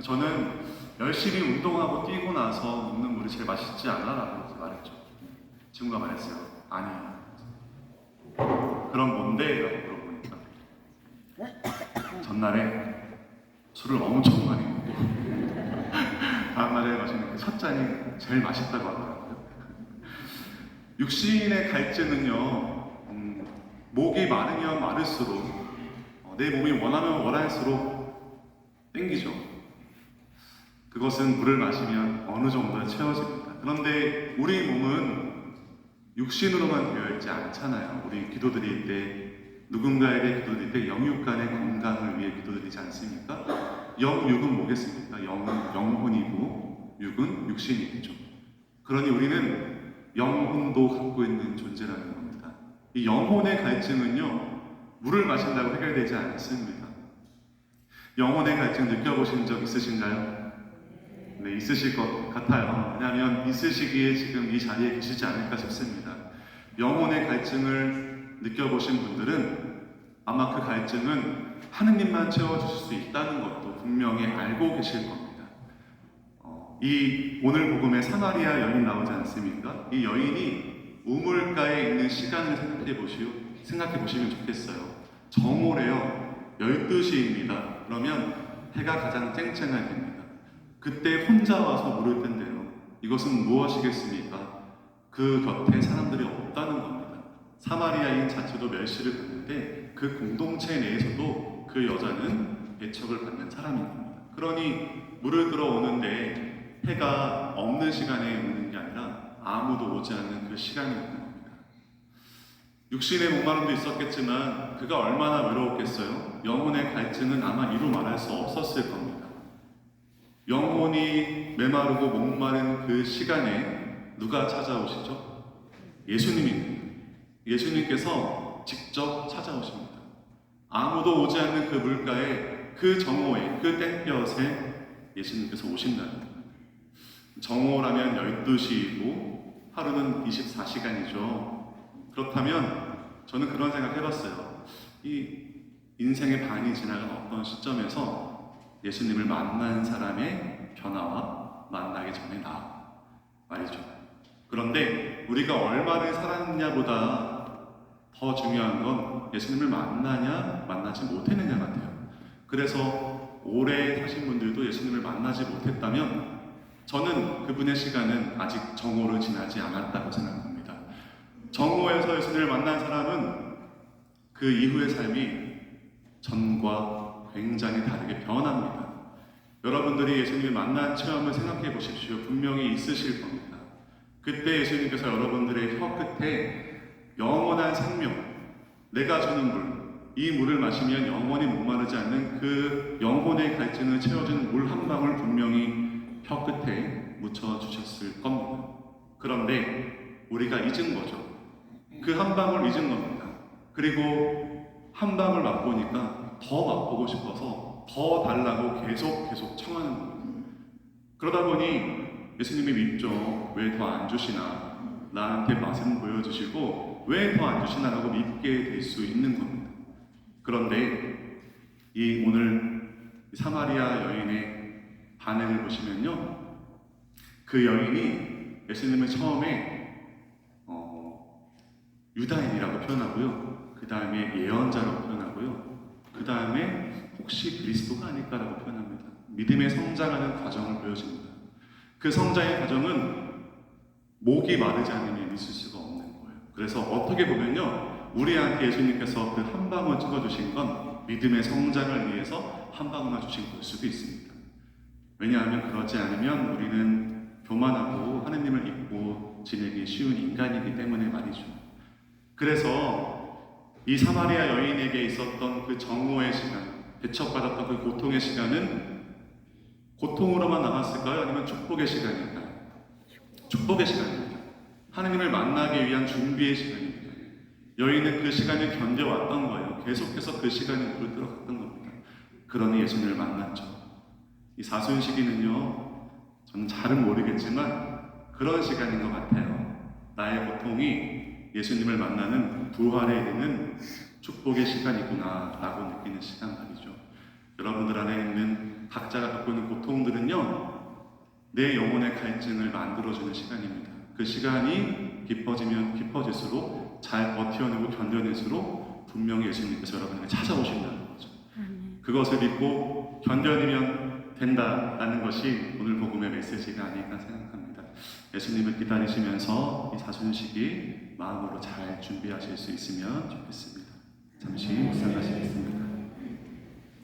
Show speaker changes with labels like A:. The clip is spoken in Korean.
A: 저는 열심히 운동하고 뛰고 나서 먹는 물이 제일 맛있지 않아? 라고 말했죠. 친구가 말했어요. 아니야. 그럼 뭔데? 라고 물어보니까 전날에 술을 엄청 많이 먹고 다음날에 마시는 그 첫 잔이 제일 맛있다고 하더라고요. 육신의 갈증은요, 목이 마르면 마를수록 내 몸이 원하면 원할수록 땡기죠. 그것은 물을 마시면 어느 정도 채워집니다. 그런데 우리 몸은 육신으로만 되어 있지 않잖아요. 우리 기도드릴 때, 누군가에게 기도드릴 때 영육 간의 건강을 위해 기도드리지 않습니까? 영육은 뭐겠습니까? 영은 영혼이고 육은 육신이겠죠. 그러니 우리는 영혼도 갖고 있는 존재라는 겁니다. 이 영혼의 갈증은요, 물을 마신다고 해결되지 않습니다. 영혼의 갈증 느껴보신 적 있으신가요? 네, 있으실 것 같아요. 왜냐하면 있으시기에 지금 이 자리에 계시지 않을까 싶습니다. 영혼의 갈증을 느껴보신 분들은 아마 그 갈증은 하느님만 채워주실 수 있다는 것도 분명히 알고 계실 겁니다. 이 오늘 복음에 사마리아 여인 나오지 않습니까? 이 여인이 우물가에 있는 시간을 생각해 보시면 좋겠어요. 정오래요. 12시입니다. 그러면 해가 가장 쨍쨍할 때입니다. 그때 혼자 와서 물을 뜬대요. 이것은 무엇이겠습니까? 그 곁에 사람들이 없다는 겁니다. 사마리아인 자체도 멸시를 받는데 그 공동체 내에서도 그 여자는 배척을 받는 사람인 겁니다. 그러니 물을 들어오는데 해가 없는 시간에 오는 게 아니라 아무도 오지 않는 그 시간이 오는 겁니다. 육신의 목마름도 있었겠지만 그가 얼마나 외로웠겠어요? 영혼의 갈증은 아마 이루 말할 수 없었을 겁니다. 영혼이 메마르고 목마른 그 시간에 누가 찾아오시죠? 예수님입니다. 예수님께서 직접 찾아오십니다. 아무도 오지 않는 그 물가에, 그 정오에, 그 땡볕에 예수님께서 오신다는 겁니다. 정오라면 12시이고 하루는 24시간이죠. 그렇다면 저는 그런 생각 해봤어요. 이 인생의 반이 지나간 어떤 시점에서 예수님을 만난 사람의 변화와 만나기 전에 나 말이죠. 그런데 우리가 얼마를 살았냐보다 더 중요한 건 예수님을 만나냐 만나지 못했느냐 같아요. 그래서 오래 사신 분들도 예수님을 만나지 못했다면 저는 그분의 시간은 아직 정오를 지나지 않았다고 생각합니다. 정오에서 예수님을 만난 사람은 그 이후의 삶이 전과 굉장히 다르게 변합니다. 여러분들이 예수님을 만난 체험을 생각해 보십시오. 분명히 있으실 겁니다. 그때 예수님께서 여러분들의 혀 끝에 영원한 생명, 내가 주는 물, 이 물을 마시면 영원히 목마르지 않는 그 영혼의 갈증을 채워주는 물 한 방울 분명히 혀 끝에 묻혀주셨을 겁니다. 그런데 우리가 잊은 거죠. 그 한 방울 잊은 겁니다. 그리고 한 방울 맛보니까 더 맛보고 싶어서 더 달라고 계속 청하는 겁니다. 그러다 보니 예수님이 밉죠. 왜 더 안 주시나? 나한테 맛은 보여주시고 왜 더 안 주시나라고 밉게 될 수 있는 겁니다. 그런데 이 오늘 사마리아 여인의 반응을 보시면요, 그 여인이 예수님을 처음에 유다인이라고 표현하고요, 그 다음에 예언자라고 표현하고요, 그 다음에 혹시 그리스도가 아닐까라고 표현합니다. 믿음의 성장하는 과정을 보여줍니다. 그 성장의 과정은 목이 마르지 않으면 있을 수가 없는 거예요. 그래서 어떻게 보면요, 우리한테 예수님께서 그 한 방울 찍어주신 건 믿음의 성장을 위해서 한 방울만 주신 걸 수도 있습니다. 왜냐하면 그러지 않으면 우리는 교만하고 하느님을 잊고 지내기 쉬운 인간이기 때문에 말이죠. 그래서 이 사마리아 여인에게 있었던 그 정오의 시간, 배척받았던 그 고통의 시간은 고통으로만 남았을까요? 아니면 축복의 시간일까요? 축복의 시간입니다. 하느님을 만나기 위한 준비의 시간입니다. 여인은 그 시간을 견뎌왔던 거예요. 계속해서 그 시간에 물을 들어갔던 겁니다. 그러니 예수님을 만났죠. 이 사순 시기는요, 저는 잘은 모르겠지만 그런 시간인 것 같아요. 나의 고통이 예수님을 만나는 부활에 이르는 축복의 시간이구나 라고 느끼는 시간 말이죠. 여러분들 안에 있는 각자가 갖고 있는 고통 내 영혼의 갈증을 만들어주는 시간입니다. 그 시간이 깊어지면 깊어질수록 잘 버텨내고 견뎌낼수록 분명히 예수님께서 여러분에게 찾아오신다는 거죠. 그것을 믿고 견뎌내면 된다라는 것이 오늘 복음의 메시지가 아닐까 생각합니다. 예수님을 기다리시면서 이 사순식이 마음으로 잘 준비하실 수 있으면 좋겠습니다. 잠시 묵상하시겠습니다.